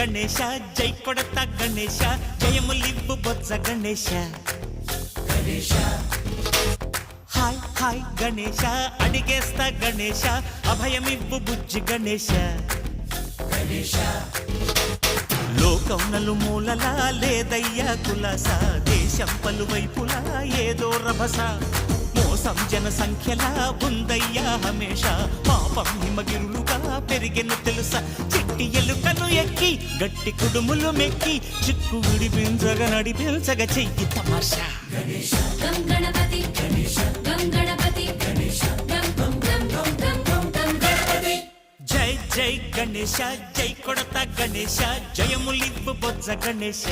గణేశ జై కొడత గణేశ జయములివ్వు బొజ్జ Ganesha hi hi Ganesha అడిగేస్తా Ganesha అభయమివ్వు బుజ్జి గణేశ లోకం నలుమూలలా లేదయ్యా కులాస దేశం పలువైపులా ఏదో రభస మోసం జన సంఖ్యలా ఉందయ్యా హమేష పాపం హిమగిరులుగా పెరిగెను తెలుసా చిట్టి ఎలుకను ఎక్కి గట్టి కుడుములు మెక్కి చిక్కు విడిపించగా నడిపించగా చెయ్యి తమాషా గం గణపతి గం గణపతి గం గం గం గం గం గం గణపతి జై జై గణేశ జై కొడత గణేశ జయములివ్వు బొజ్జ గణేశ